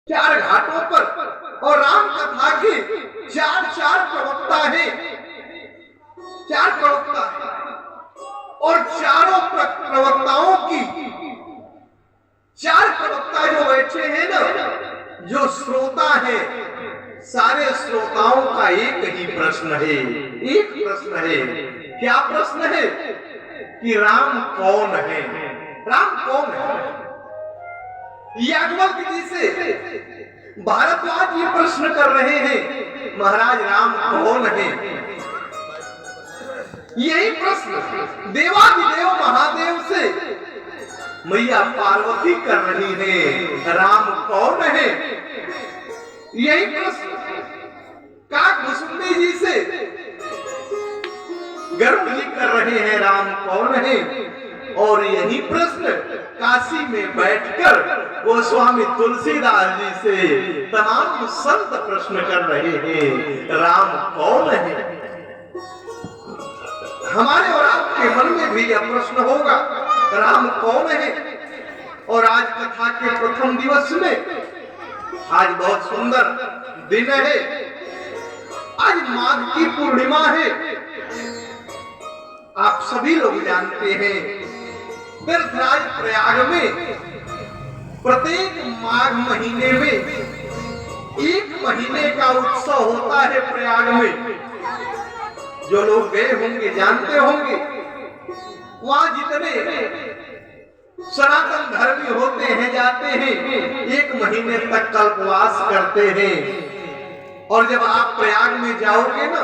चार घाटों पर, और राम कथा के चार चार प्रवक्ता हैं, चार प्रवक्ता हैं, और चारों प्रवक्ताओं की चार प्रवक्ता जो बैठे हैं ना, जो श्रोता है, सारे श्रोताओं का एक ही प्रश्न है, एक प्रश्न है। क्या प्रश्न है? कि राम कौन है? राम कौन है? याज्ञवल्क्य जी से भारद्वाज ये प्रश्न कर रहे हैं, महाराज राम कौन है? यही प्रश्न देवाधिदेव महादेव से मैया पार्वती कर रही है, राम कौन है? यही प्रश्न काकभुसुंडी जी से गरुड़ जी कर रहे हैं, राम कौन है? और यही प्रश्न काशी में बैठकर गोस्वामी तुलसीदास जी से तमाम संत प्रश्न कर रहे हैं, राम कौन है? हमारे और आपके मन में भी यह प्रश्न होगा, राम कौन है? और आज कथा के प्रथम दिवस में, आज बहुत सुंदर दिन है, आज माघ की पूर्णिमा है। आप सभी लोग जानते हैं तीर्थराज प्रयाग में प्रत्येक माघ महीने में एक महीने का उत्सव होता है प्रयाग में। जो लोग गए होंगे जानते होंगे, वहां जितने सनातन धर्मी होते हैं जाते हैं, एक महीने तक कल्पवास करते हैं। और जब आप प्रयाग में जाओगे ना,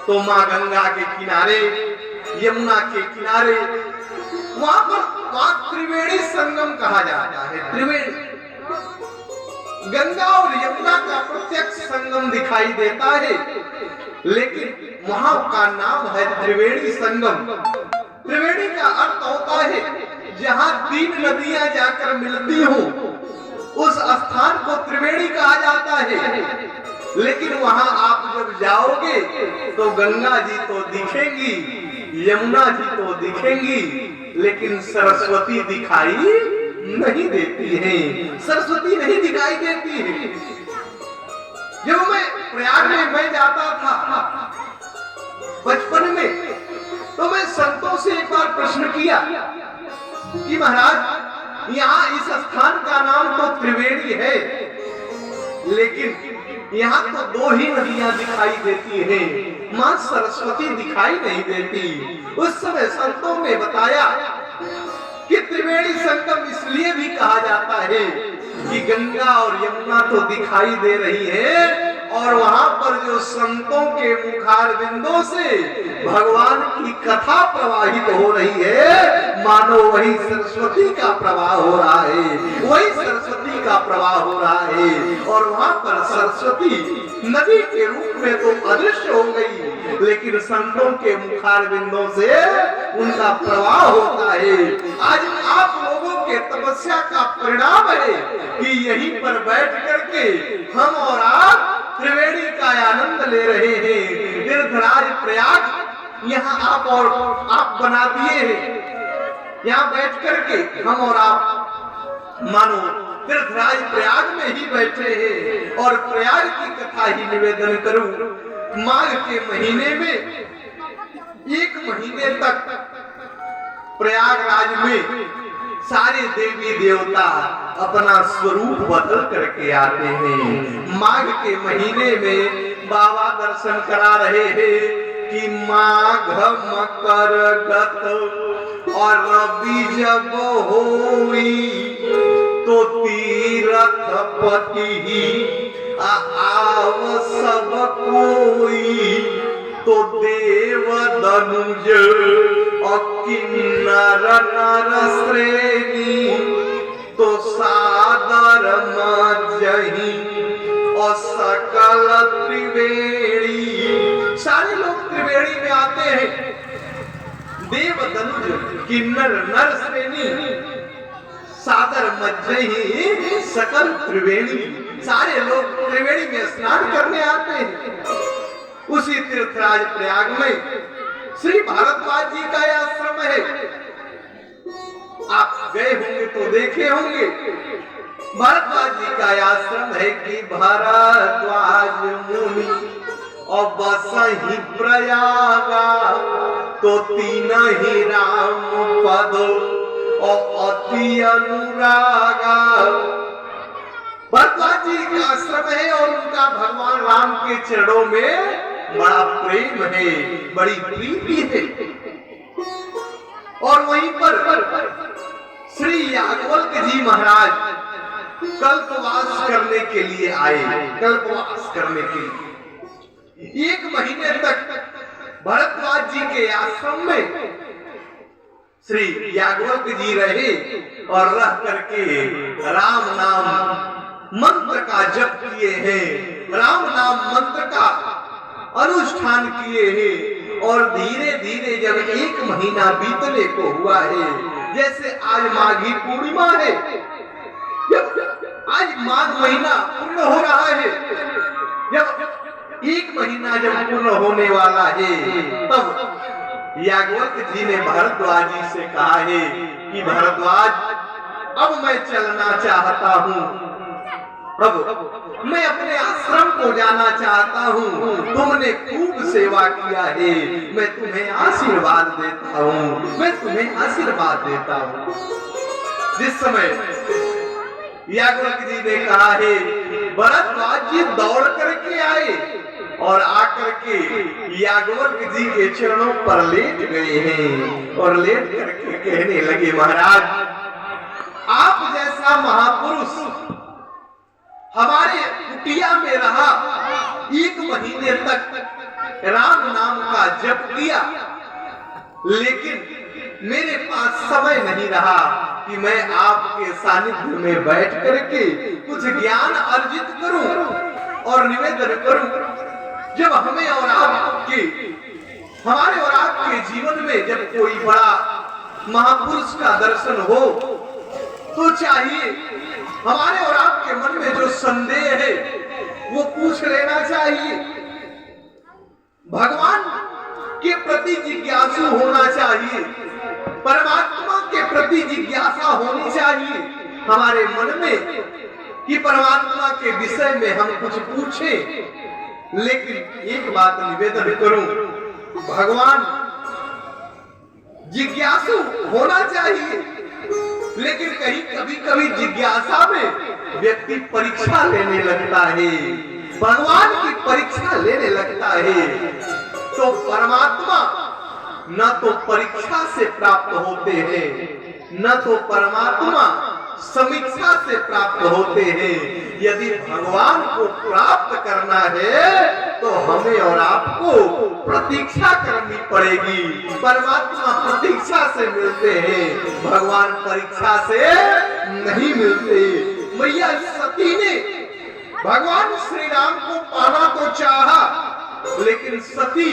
तो माँ गंगा के किनारे, यमुना के किनारे, वहां त्रिवेणी संगम कहा जाता है। त्रिवेणी, गंगा और यमुना का प्रत्यक्ष संगम दिखाई देता है, लेकिन वहां का नाम है त्रिवेणी संगम। त्रिवेणी का अर्थ होता है जहां तीन नदियां जाकर मिलती हो, उस स्थान को त्रिवेणी कहा जाता है। लेकिन वहां आप जब जाओगे तो गंगा जी तो दिखेंगी, यमुना जी तो दिखेंगी, लेकिन सरस्वती दिखाई नहीं देती है। सरस्वती नहीं दिखाई देती है। जब मैं प्रयाग में जाता था बचपन में, तो मैं संतों से एक बार प्रश्न किया कि महाराज यहाँ इस स्थान का नाम तो त्रिवेणी है, लेकिन यहाँ तो दो ही नदियां दिखाई देती हैं, मां सरस्वती दिखाई नहीं देती। उस समय संतों ने बताया कि त्रिवेणी संगम इसलिए भी कहा जाता है कि गंगा और यमुना तो दिखाई दे रही है, और वहां पर जो संतों के मुखारविंदों से भगवान की कथा प्रवाहित हो रही है, मानो वही सरस्वती का प्रवाह हो रहा है, वही सरस्वती का प्रवाह हो रहा है। और वहां पर सरस्वती नदी के रूप में तो अदृश्य हो गई, लेकिन संतों के मुखारविंदों से उनका प्रवाह होता है। आज आप लोगों के तपस्या का परिणाम है कि यहीं पर बैठ करके हम और आप त्रिवेणी का आनंद ले रहे हैं। तीर्थराज प्रयाग यहाँ आप और आप बना दिए हैं। यहाँ बैठ करके हम और आप मानो तीर्थराज प्रयाग में ही बैठे हैं, और प्रयाग की कथा ही निवेदन करूं। माघ के महीने में एक महीने तक प्रयागराज में सारे देवी देवता अपना स्वरूप बदल करके आते हैं। माघ के महीने में बाबा दर्शन करा रहे हैं कि माघ मकर गत और रवि जब होई, तो तीरथ पति आव सब कोई, तो देव दनुज और किन्नर नर श्रेणी, तो सादर मजही और सकल त्रिवेणी। सारे लोग त्रिवेणी में आते हैं। देव दनुज किन्नर नर श्रेणी, सादर मज्जही सकल त्रिवेणी, सारे लोग त्रिवेणी में स्नान करने आते हैं। उसी तीर्थराज प्रयाग में श्री भारद्वाज जी का आश्रम है। आप गए होंगे तो देखे होंगे, भारद्वाज जी का आश्रम है कि भारद्वाज मुनि और बस ही प्रयागा, तो तीन ही राम पद और अति अनुरागा। भारद्वाज जी का आश्रम है और उनका भगवान राम के चरणों में बड़ा प्रेम है, बड़ी प्रीति है। और वहीं पर श्री याज्ञवल्क्य जी महाराज कल्पवास करने के लिए आए, कल्पवास करने के लिए 1 महीने तक भारद्वाज जी के आश्रम में श्री याज्ञवल्क्य जी रहे और रह करके राम नाम मंत्र का जप किए हैं, राम नाम मंत्र का अनुष्ठान किए हैं। और धीरे धीरे जब 1 महीना बीतने को हुआ है, जैसे आज माघी पूर्णिमा है, आज माघ महीना पूर्ण हो रहा है, जब 1 महीना जब पूर्ण होने वाला है, तब याज्ञवल्क्य जी ने भारद्वाज जी से कहा है कि भारद्वाज, अब मैं चलना चाहता हूँ, अब मैं अपने आश्रम को जाना चाहता हूँ। तुमने खूब सेवा किया है, मैं तुम्हें आशीर्वाद देता हूँ, मैं तुम्हें आशीर्वाद देता हूँ। जिस समय याज्ञवल्क्य जी ने कहा है, भारद्वाज जी दौड़ करके आए और आकर के याज्ञवल्क्य जी के चरणों पर लेट गए हैं और लेट करके कहने लगे, महाराज, आप जैसा महापुरुष हमारे कुटिया में रहा, 1 महीने तक राम नाम का जप किया, लेकिन मेरे पास समय नहीं रहा कि मैं आपके सानिध्य में बैठ करके कुछ ज्ञान अर्जित करूं और निवेदन करूं। जब हमें और आपके, हमारे और आपके जीवन में जब कोई बड़ा महापुरुष का दर्शन हो, तो चाहिए हमारे और आपके मन में जो संदेह है वो पूछ लेना चाहिए। भगवान के प्रति जिज्ञासु होना चाहिए, परमात्मा के प्रति जिज्ञासा होनी चाहिए हमारे मन में कि परमात्मा के विषय में हम कुछ पूछें। लेकिन एक बात निवेदन करूं, भगवान जिज्ञासु होना चाहिए, लेकिन कहीं कभी जिज्ञासा में व्यक्ति परीक्षा लेने लगता है, भगवान की परीक्षा लेने लगता है। तो परमात्मा न तो परीक्षा से प्राप्त होते हैं, न तो परमात्मा समीक्षा से प्राप्त होते हैं। यदि भगवान को प्राप्त करना है तो हमें और आपको प्रतीक्षा करनी पड़ेगी। परमात्मा प्रतीक्षा से मिलते हैं, भगवान परीक्षा से नहीं मिलते। मैया सती ने भगवान श्री राम को पाना तो चाहा, लेकिन सती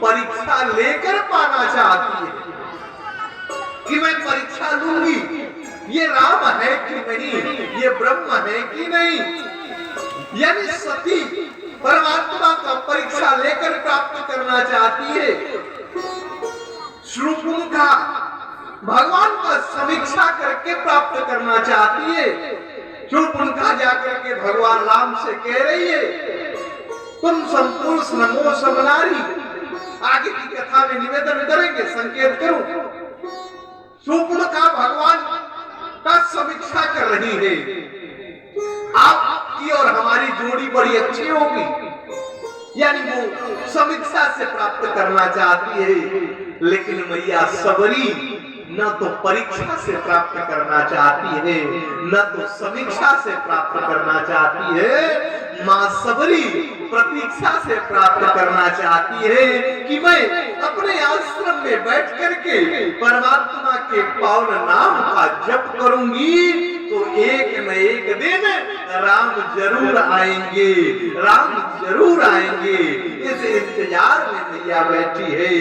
परीक्षा लेकर पाना चाहती है कि मैं परीक्षा लूंगी, ये राम है कि नहीं, ये ब्रह्म है कि नहीं। यानी सती परमात्मा का परीक्षा लेकर प्राप्त करना चाहती है। शूर्पणखा भगवान का समीक्षा करके प्राप्त करना चाहती है। शूर्पणखा जाकर के भगवान राम से कह रही है, तुम संपुरुष नमो समनारी। आगे की कथा में निवेदन करेंगे, संकेत करूं। शूर्पणखा भगवान का समीक्षा कर रही है, आपकी और हमारी जोड़ी बड़ी अच्छी होगी, यानी वो समीक्षा से प्राप्त करना चाहती है। लेकिन मैया सबरी न तो परीक्षा से प्राप्त करना चाहती है, न तो समीक्षा से प्राप्त करना चाहती है। मां सबरी प्रतीक्षा से प्राप्त करना चाहती है कि मैं अपने आश्रम में बैठ करके परमात्मा के पावन नाम का जप करूंगी, तो एक न एक दिन राम जरूर आएंगे, राम जरूर आएंगे। इस इंतजार में मैया बैठी है,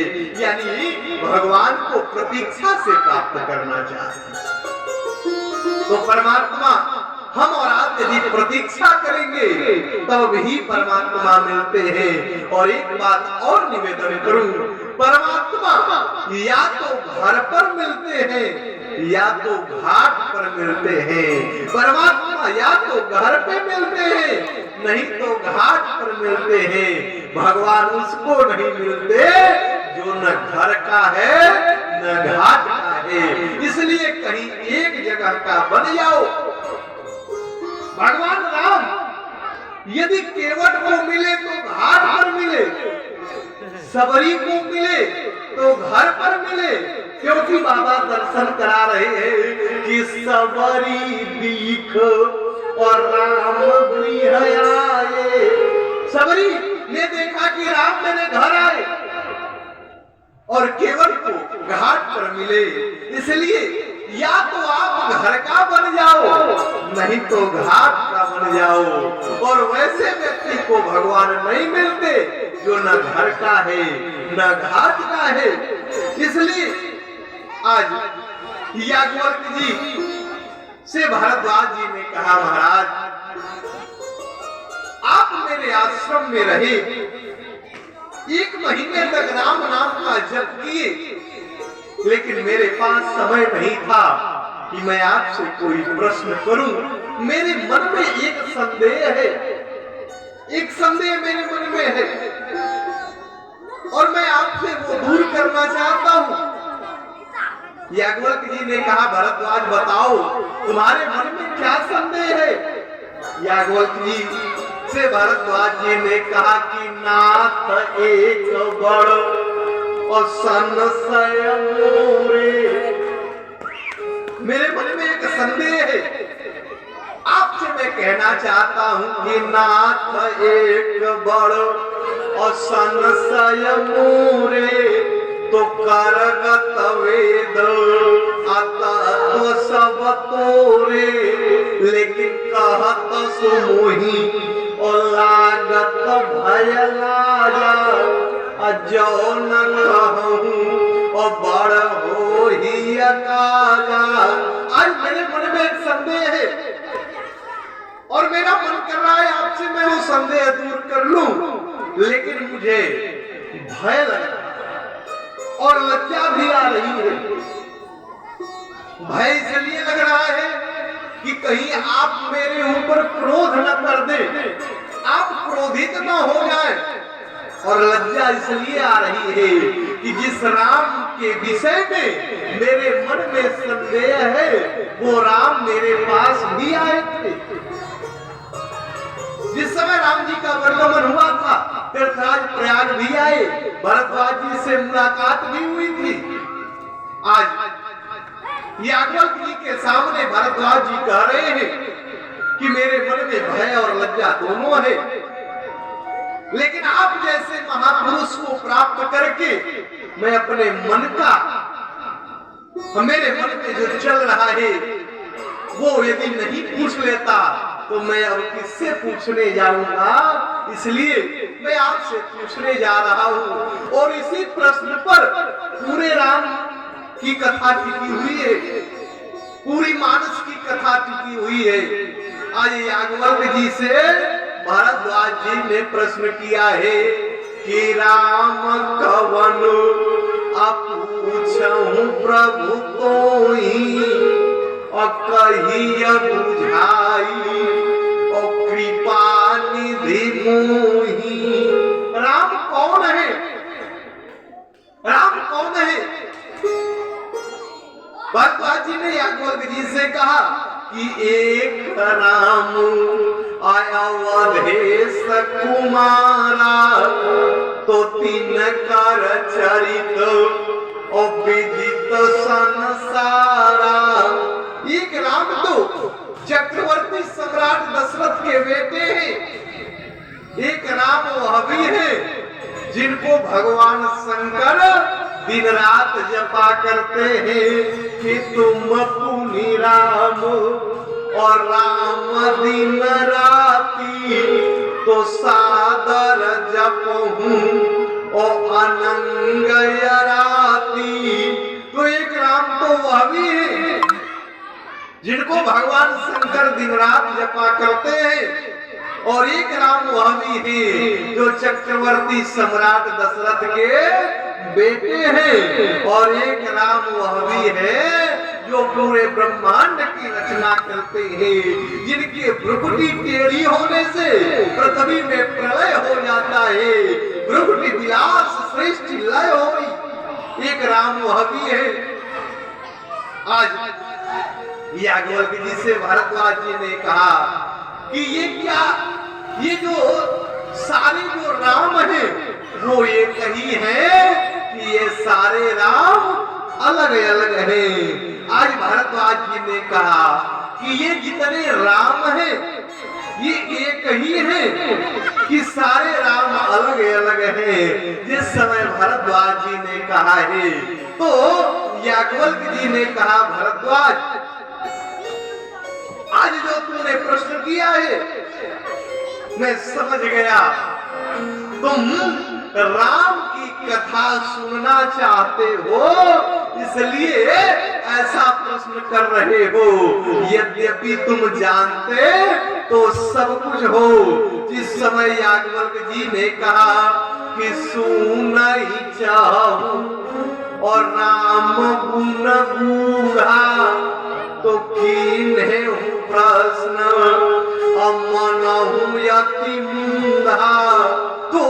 यानी भगवान को प्रतीक्षा से प्राप्त करना चाहती है। तो परमात्मा हम और आप यदि प्रतीक्षा करेंगे तब ही परमात्मा मिलते हैं। और एक बात और निवेदन करूं, परमात्मा या तो घर पर मिलते हैं या तो घाट पर मिलते हैं। परमात्मा या तो घर पे मिलते हैं, नहीं तो घाट पर मिलते हैं। भगवान उसको नहीं मिलते जो न घर का है न घाट का है। इसलिए कहीं एक जगह का बन जाओ। भगवान राम यदि केवट को मिले तो घाट पर मिले, सबरी को मिले तो घर पर मिले, क्योंकि बाबा दर्शन करा रहे हैं कि सबरी दीख और राम गृह आए। सबरी ने देखा कि राम मेरे घर आए और केवट को घाट पर मिले। इसलिए या तो आप घर का बन जाओ, नहीं तो घाट का बन जाओ। और वैसे व्यक्ति को भगवान नहीं मिलते जो न घर का है न घाट का है। इसलिए आज याज्ञवल्क्य जी से भारद्वाज जी ने कहा, महाराज आप मेरे आश्रम में रहे, 1 महीने तक राम नाम का जप किए, लेकिन मेरे पास समय नहीं था कि मैं आपसे कोई प्रश्न करूं। मेरे मन में एक संदेह है, एक संदेह मेरे मन में है और मैं आपसे वो दूर करना चाहता हूं। याज्ञवल्क्य जी ने कहा, भरद्वाज बताओ तुम्हारे मन में क्या संदेह है। याज्ञवल्क्य जी से भारद्वाज जी ने कहा कि नाथ एक बड़ और संशय मोरे। मेरे मन में एक संदेह है, आपसे मैं कहना चाहता हूं कि नाथ एक बड़ और संशय मोरे। तो करगत वेद अतत्व सब तोरे, लेकिन कहत सुमोही और लागत भय लाजा। जो न कहूं और बड़ हो ही अकाला। आज मेरे मन में एक संदेह है और मेरा मन कर रहा है आपसे मैं वो संदेह दूर कर लूं, लेकिन मुझे भय लग रहा है और लज्जा भी आ रही है। भय इसलिए लग रहा है कि कहीं आप मेरे ऊपर क्रोध न कर दे, आप क्रोधित न हो जाए। और लज्जा इसलिए आ रही है कि जिस राम के विषय में मेरे मन में संदेह है वो राम मेरे पास भी आए थे। जिस समय राम जी का वर्तमान हुआ था, तीर्थराज प्रयाग भी आए, भरद्वाज जी से मुलाकात भी हुई थी। आज याज्ञवल्क्य जी के सामने भरद्वाज जी कह रहे हैं कि मेरे मन में भय और लज्जा दोनों है, लेकिन आप जैसे महापुरुष को प्राप्त करके मैं अपने मन का, मेरे मन में जो चल रहा है वो यदि नहीं पूछ लेता तो मैं अब किससे पूछने जाऊंगा। इसलिए मैं आपसे पूछने जा रहा हूं और इसी प्रश्न पर पूरे राम की कथा टिकी हुई है, पूरी मानस की कथा टिकी हुई है। आज याज्ञवल्क्य जी से भारद्वाज जी ने प्रश्न किया है कि राम कवन पूछूं प्रभु तो ही और कहिया बुझाई और कृपा निधि मोही। राम कौन है, राम कौन है। भरद्वाज जी ने याज्ञवल्क्य जी से कहा कि एक राम अवधेश कुमारा तो 3 कर चरित और विदित संसारा। एक राम तो चक्रवर्ती सम्राट दशरथ के बेटे हैं। एक राम वह भी है जिनको भगवान शंकर दिन रात जपा करते हैं कि तुम पुनि राम और राम दिन राती तो सादर जपहूं और अनंग राती। तो एक राम तो वह भी है जिनको भगवान शंकर दिन रात जपा करते हैं, और एक राम वह भी है जो चक्रवर्ती सम्राट दशरथ के बेटे हैं, और एक राम वह भी है जो पूरे ब्रह्मांड की रचना करते हैं, जिनके भ्रुकुटी टेढ़ी होने से पृथ्वी में प्रलय हो जाता है, भ्रुकुटी विलास श्रेष्ठ लय होई, एक राम वह भी है। आज याज्ञवल्क्य जी से भारद्वाज जी ने कहा कि ये क्या, ये जो सारे जो राम है वो एक ही है कि ये सारे राम अलग अलग हैं। आज भारद्वाज जी ने कहा कि ये जितने राम हैं ये एक ही हैं कि सारे राम अलग अलग हैं। जिस समय भारद्वाज जी ने कहा है तो याज्ञवल्क्य जी ने कहा, भारद्वाज आज जो तुमने प्रश्न किया है मैं समझ गया, तुम राम की कथा सुनना चाहते हो इसलिए ऐसा प्रश्न कर रहे हो। यद्यपि तुम जानते तो सब कुछ हो। जिस समय याज्ञवल्क्य जी ने कहा कि सुनना ही चाहूं और राम गुण गूढ़ा तो कीन्हे प्रश्न अमनहु यति मूढ़ा। तो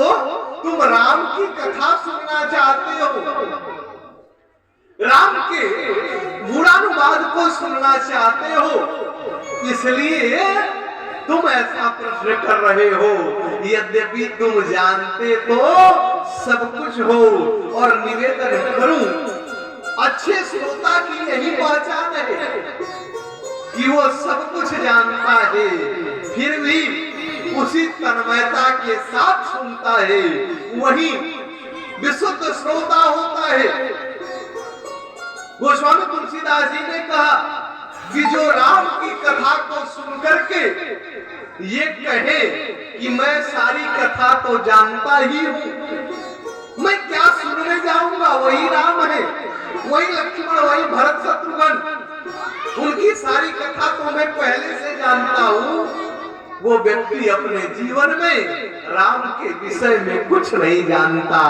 तुम राम की कथा सुनना चाहते हो, राम के गुणानुवाद को सुनना चाहते हो, इसलिए तुम ऐसा प्रश्न कर रहे हो। यद्यपि तुम जानते तो सब कुछ हो। और निवेदन करूं, अच्छे श्रोता की यही पहचान है कि वो सब कुछ जानता है फिर भी उसी तन्मयता के साथ सुनता है, वही विशुद्ध श्रोता होता है। गोस्वामी तुलसीदास जी ने कहा कि जो राम की कथा को सुन करके ये कहे कि मैं सारी कथा तो जानता ही हूं, मैं क्या सुनने जाऊंगा, वही राम है, वही लक्ष्मण, वही भरत शत्रुघ्न, उनकी सारी कथा तो मैं पहले से जानता हूं। वो व्यक्ति अपने जीवन में राम के विषय में कुछ नहीं जानता।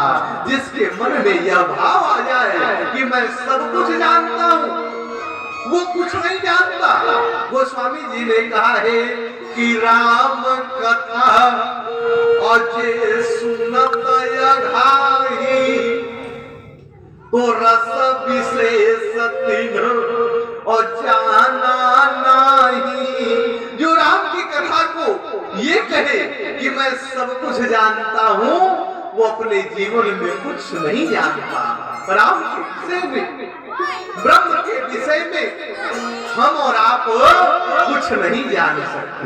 जिसके मन में यह भाव आ जाए कि मैं सब कुछ जानता हूं, वो कुछ नहीं जानता। गोस्वामी जी ने कहा है कि राम कथा अजे सुनत अघाई तो रस विशेष तीन और जाना नहीं। जो राम की कथा को ये कहे कि मैं सब कुछ जानता हूं, वो अपने जीवन में कुछ नहीं जानता। राम के विषय में, ब्रह्म के विषय में हम और आप कुछ नहीं जान सकते।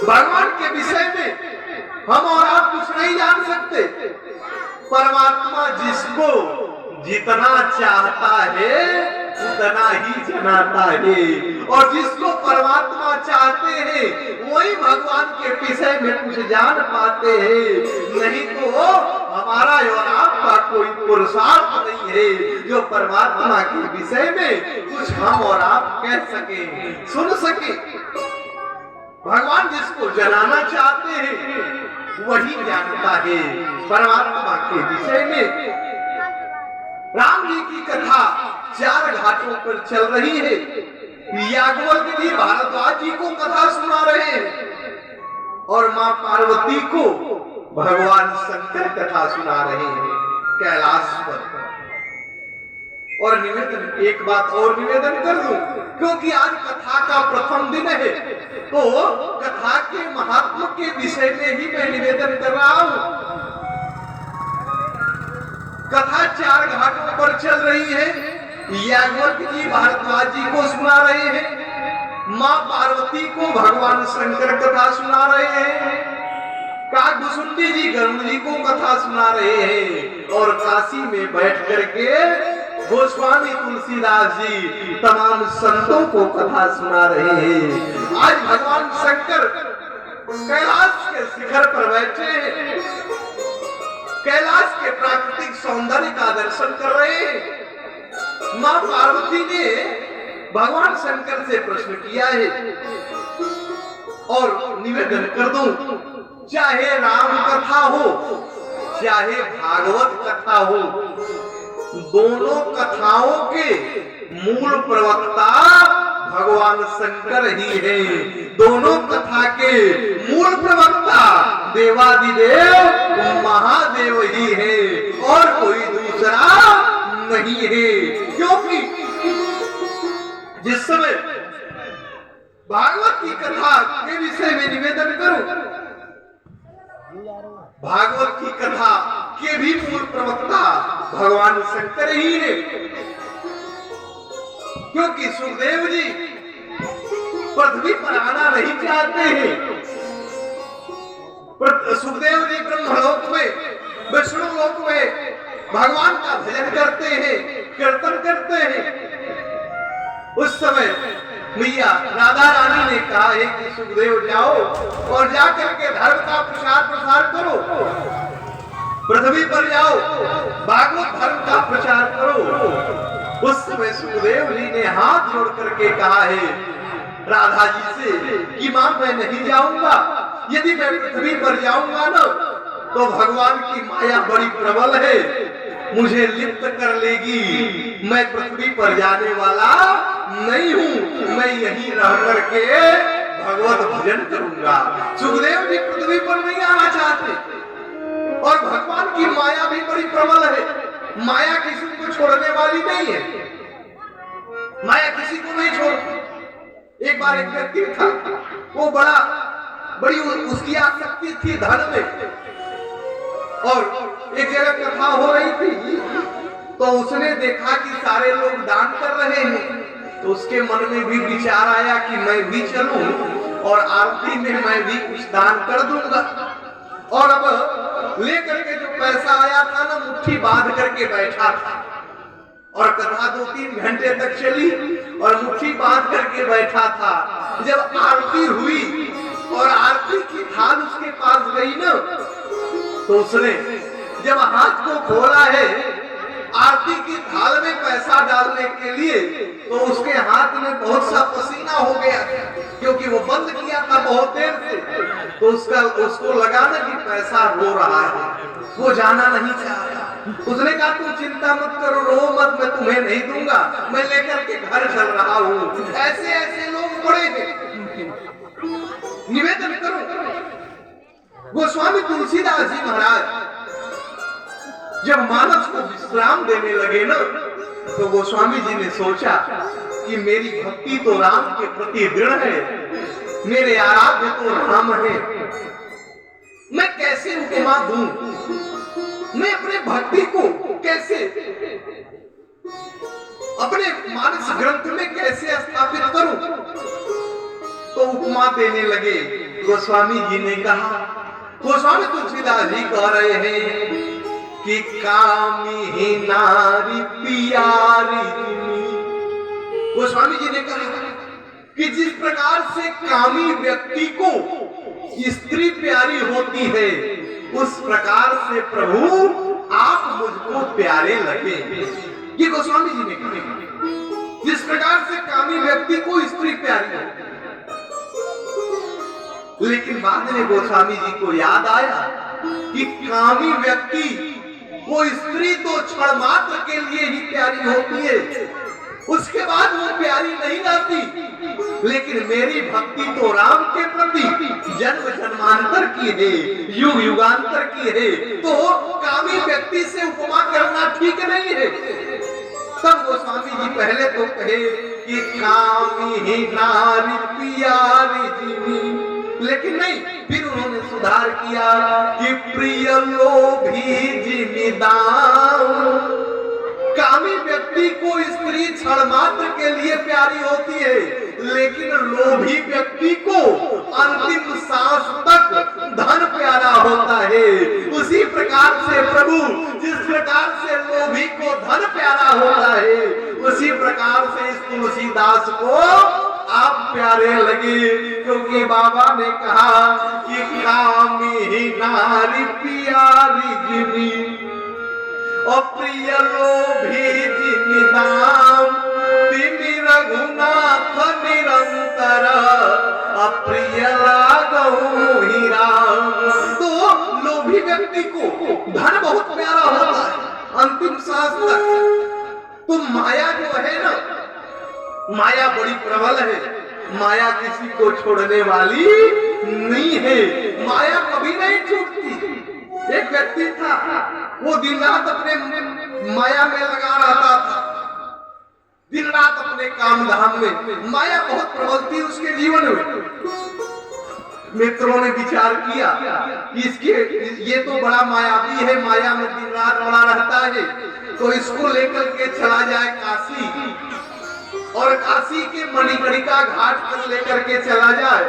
भगवान के विषय में हम और आप कुछ नहीं जान सकते। परमात्मा जिसको जितना चाहता है उतना ही जनाता है, और जिसको परमात्मा चाहते हैं वही भगवान के विषय में कुछ जान पाते हैं। नहीं तो हमारा और आपका कोई पुरुषार्थ नहीं है जो परमात्मा के विषय में कुछ हम और आप कह सके, सुन सके। भगवान जिसको जनाना चाहते हैं वही जानता है। परमात्मा के विषय में राम जी की कथा 4 घाटों पर चल रही है। याज्ञवल्क्य जी भारद्वाज जी को कथा सुना रहे हैं और मां पार्वती को भगवान शंकर कथा सुना रहे हैं कैलाश पर। और निवेदन, एक बात और निवेदन कर दूं, क्योंकि आज कथा का प्रथम दिन है तो कथा के महात्म के विषय में ही मैं निवेदन कर रहा हूं। कथा 4 घाटों पर चल रही है। याज्ञवल्क्य जी भारद्वाज जी को सुना रहे हैं, मां पार्वती को भगवान शंकर कथा सुना रहे हैं, काकभुसुंडी जी गरुड़ जी को कथा सुना रहे हैं, और काशी में बैठ करके गोस्वामी तुलसीदास जी तमाम संतों को कथा सुना रहे हैं। आज भगवान शंकर कैलाश के शिखर पर बैठे हैं, कैलाश के प्राकृतिक सौंदर्य का दर्शन कर रहे हैं। मां पार्वती ने भगवान शंकर से प्रश्न किया है, और निवेदन कर दूं, चाहे राम कथा हो चाहे भागवत कथा हो, दोनों कथाओं के मूल प्रवक्ता भगवान शंकर ही है। दोनों कथा के मूल प्रवक्ता देवादिदेव महादेव ही है और कोई दूसरा नहीं है। क्योंकि जिस समय भागवत की कथा के विषय में निवेदन करूं, भागवत की कथा के भी मूल प्रवक्ता भगवान शंकर ही है। क्योंकि सुखदेव जी पृथ्वी पर आना नहीं चाहते हैं। सुखदेव जी ब्रह्मलोक में, विष्णु लोक में भगवान का भजन करते हैं, कीर्तन करते हैं। उस समय मैया राधा रानी ने कहा है कि सुखदेव जाओ और जाकर के धर्म का प्रचार प्रसार करो, पृथ्वी पर जाओ, भागवत धर्म का प्रचार करो। उस समय सुखदेव जी ने हाथ जोड़ करके कहा है राधा जी से कि मां मैं नहीं जाऊंगा। यदि मैं पृथ्वी पर जाऊंगा ना तो भगवान की माया बड़ी प्रबल है, मुझे लिप्त कर लेगी। मैं पृथ्वी पर जाने वाला नहीं हूं, मैं यहीं रह करके भगवत भजन करूंगा। सुखदेव जी पृथ्वी पर नहीं आना चाहते और भगवान की माया भी बड़ी प्रबल है। माया किसी को छोड़ने वाली नहीं है, माया किसी को नहीं छोड़ती। एक बार एक व्यक्ति था, वो बड़ी उसकी आसक्ति थी धन में, और एक जगह कथा हो रही थी तो उसने देखा कि सारे लोग दान कर रहे हैं, तो उसके मन में भी विचार आया कि मैं भी चलूं और आरती में मैं भी कुछ दान कर दूंगा। और अब लेकर के जो पैसा आया था ना, मुट्ठी बांध करके बैठा था और कथा 2-3 घंटे तक चली और मुट्ठी बांध करके बैठा था। जब आरती हुई और आरती की थाल उसके पास गई ना, तो उसने जब हाथ को खोला है आरती की थाल में पैसा डालने के लिए, तो उसके हाथ में बहुत सा पसीना हो गया, क्योंकि वो बंद किया था बहुत देर से। तो उसको लगा ना कि पैसा रो रहा है, वो जाना नहीं चाह रहा। उसने कहा तुम चिंता मत करो, रो मत, मैं तुम्हें नहीं दूंगा, मैं लेकर के घर चल रहा हूँ। ऐसे ऐसे लोग बड़े हैं। निवेदन करो, गोस्वामी तुलसीदास जी महाराज जब मानस को विश्राम देने लगे ना, तो गोस्वामी जी ने सोचा कि मेरी भक्ति तो राम के प्रति दृढ़ है, मेरे आराध्य तो राम है, मैं कैसे उपमा दूं, मैं अपने भक्ति को कैसे अपने मानस ग्रंथ में कैसे स्थापित करूं। तो उपमा देने लगे। गोस्वामी जी ने कहा, गोस्वामी तुलसीदास जी कह रहे हैं कि कामी ही नारी प्यारी। गोस्वामी जी ने कहा कि जिस प्रकार से कामी व्यक्ति को स्त्री प्यारी होती है, उस प्रकार से प्रभु आप मुझको प्यारे लगे। ये गोस्वामी जी ने कहा, जिस प्रकार से कामी व्यक्ति को स्त्री प्यारी है। लेकिन बाद में गोस्वामी जी को याद आया कि कामी व्यक्ति वो स्त्री तो क्षण मात्र के लिए ही प्यारी होती है, उसके बाद वो प्यारी नहीं रहती। लेकिन मेरी भक्ति तो राम के प्रति जन्म जन्मांतर की है, युग युगांतर की है, तो कामी व्यक्ति से उपमा करना ठीक नहीं है। तब गोस्वामी जी पहले तो कहे कि कामी ही नारी प्यारी जीवी, लेकिन नहीं, फिर उन्होंने सुधार किया कि प्रिय लोभी जिमिदाऊ। कामी व्यक्ति को स्त्री क्षण मात्र के लिए प्यारी होती है, लेकिन लोभी व्यक्ति को अंतिम सांस तक धन प्यारा होता है। उसी प्रकार से प्रभु जिस प्रकार से लोभी को धन प्यारा होता है, उसी प्रकार से इस तुलसीदास को आप प्यारे लगे। क्योंकि बाबा ने कहा कि कामी ही नारी प्यारी जिमी और प्रिय लोभी जिमी दाम, तिमि रघुनाथ निरंतर अप्रिय लागहु ही राम। तो लोभी व्यक्ति को धन बहुत प्यारा होता है अंतिम सांस तक। तो माया जो है ना, माया बड़ी प्रबल है, माया किसी को छोड़ने वाली नहीं है, माया कभी नहीं छूटती। एक व्यक्ति था, वो दिन रात अपने माया में लगा रहता था, दिन रात अपने काम धाम में। माया बहुत प्रबल थी उसके जीवन में। मित्रों ने विचार किया कि इसके ये तो बड़ा मायावी है, माया में दिन रात बड़ा रहता है, तो इसको लेकर के चला जाए काशी, और काशी के मणिकर्णिका घाट पर लेकर के चला जाए।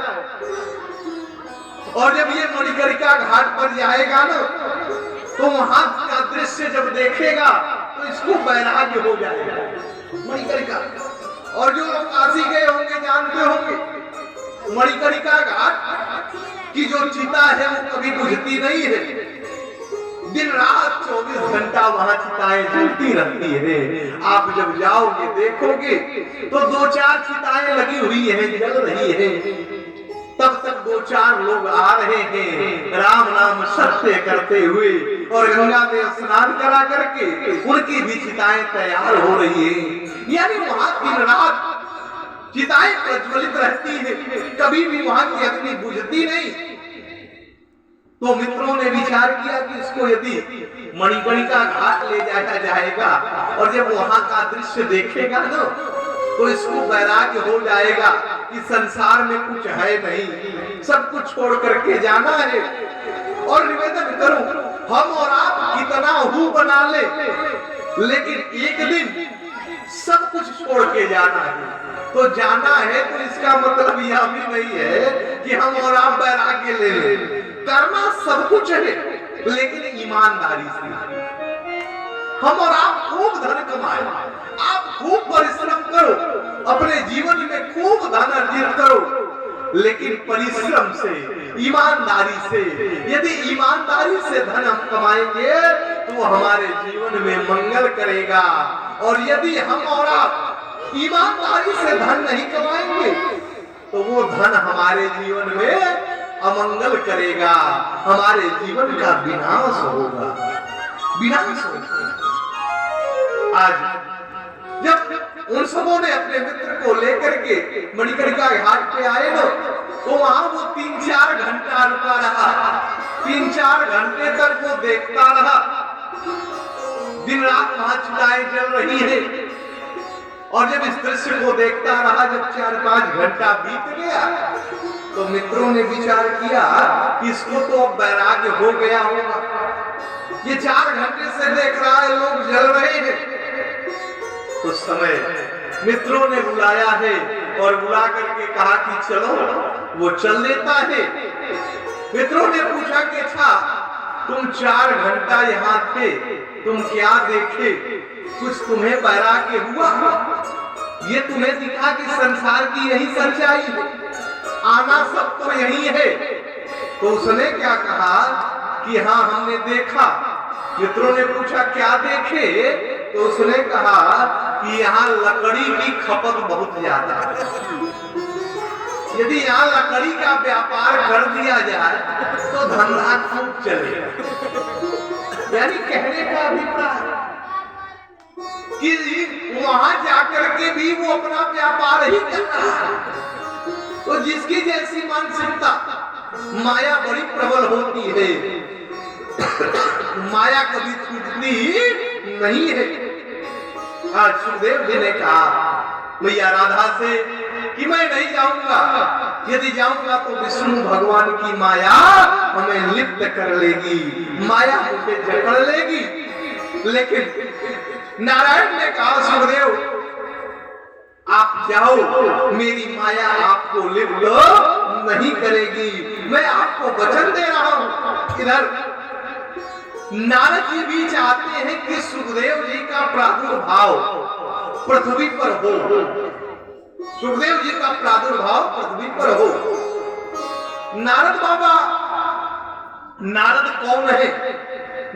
और जब ये मणिकर्णिका घाट पर जाएगा ना, तो वहां का दृश्य जब देखेगा तो इसको वैराग्य हो जाएगा। मणिकर्णिका, और जो लोग काशी गए होंगे जानते होंगे, मणिकर्णिका घाट की जो चिता है वो कभी बुझती नहीं है, दिन रात 24 घंटा वहां चिताएं जलती रहती है। आप जब जाओगे देखोगे तो 2-4 चिताएं लगी हुई हैं, जल रही है। तब तक 2-4 लोग आ रहे हैं राम नाम सत्य करते हुए, और गंगा में स्नान करा करके उनकी भी चिताएं तैयार हो रही है। यानी वहां दिन रात चिताएं प्रज्वलित रहती है, कभी भी वहां की अग्नि बुझती नहीं। तो मित्रों ने विचार किया कि इसको यदि मणिकर्णिका घाट ले जाया जाएगा, और जब वहां का दृश्य देखेगा ना, तो इसको वैराग्य हो जाएगा कि संसार में कुछ है नहीं, सब कुछ छोड़ करके जाना है। और निवेदन करूं, हम और आप कितना हूं बना ले, लेकिन एक दिन सब कुछ छोड़ के जाना है। तो जाना है तो इसका मतलब यह भी नहीं है कि हम और आप वैराग्य ले लें। करना सब कुछ है, लेकिन ईमानदारी से। हम और आप खूब धन कमाए, आप खूब परिश्रम करो, अपने जीवन में खूब धन अर्जित करो, लेकिन परिश्रम से, ईमानदारी से। यदि ईमानदारी से धन हम कमाएंगे तो वो हमारे जीवन में मंगल करेगा, और यदि हम और आप ईमानदारी से धन नहीं कमाएंगे तो वो धन हमारे जीवन में अमंगल करेगा, हमारे जीवन का विनाश होगा, विनाश होगा। आज जब उन सबों ने अपने मित्र को लेकर के मणिकर्णिका घाट पे आए ना, तो वहां वो 3-4 घंटा रुका रहा। 3-4 घंटे तक वो देखता रहा, दिन रात वहां चिताएं जल रही है। और जब इस दृश्य को देखता रहा, जब 4-5 घंटा बीत गया, तो मित्रों ने विचार किया कि इसको तो अब वैराग्य हो गया होगा, ये 4 घंटे से देख रहा है लोग जल रहे हैं। तो समय मित्रों ने बुलाया है और बुला करके कहा कि चलो, वो चल देता है। मित्रों ने पूछा कि अच्छा तुम 4 घंटा यहाँ थे, तुम क्या देखे, कुछ तुम्हें वैराग्य हुआ? ये तुम्हें दिखा कि संसार की यही सच्चाई है, आना सब तो यही है। तो उसने क्या कहा कि हाँ हमने देखा। मित्रों ने पूछा क्या देखे? तो उसने कहा कि यहाँ लकड़ी की खपत बहुत ज्यादा है, यदि यहाँ लकड़ी का व्यापार कर दिया जाए तो धंधा खूब चलेगा। यानी कहने का अभिप्राय कि वहां जाकर के भी वो अपना व्यापार ही कर रहा है। तो जिसकी जैसी मानसिकता, माया बड़ी प्रबल होती है, माया कभी छूटती नहीं है। आज सुखदेव जी ने कहा मैया राधा से कि मैं नहीं जाऊंगा, यदि जाऊंगा तो विष्णु भगवान की माया हमें लिप्त कर लेगी, माया मुझे जकड़ लेगी। लेकिन नारायण ने कहा सुखदेव आप जाओ, मेरी माया आपको लिप्त नहीं करेगी, मैं आपको वचन दे रहा हूं। इधर नारद जी भी चाहते हैं कि सुखदेव जी का प्रादुर्भाव पृथ्वी पर हो, सुखदेव जी का प्रादुर्भाव पृथ्वी पर हो। नारद बाबा, नारद कौन है?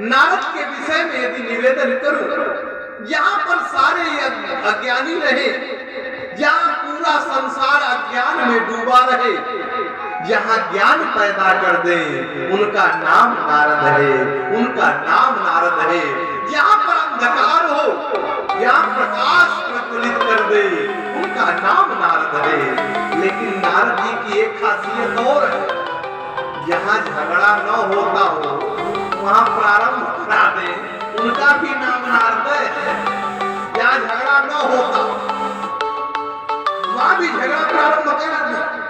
नारद के विषय में यदि निवेदन करूं, जहां पर सारे अज्ञानी रहे, जहां पूरा संसार अज्ञान में डूबा रहे, जहां ज्ञान पैदा कर दे, उनका नाम नारद है, उनका नाम नारद है। जहां पर अंधकार हो, जहां प्रकाश प्रज्वलित कर दे, उनका का नाम नारद है। लेकिन नारद जी की एक खासियत और है, जहां झगड़ा न होता हो वहां प्रारंभ करा दे, उनका भी नाम नारद है। जहां झगड़ा न होता वहां भी झगड़ा प्रारंभ करा दे,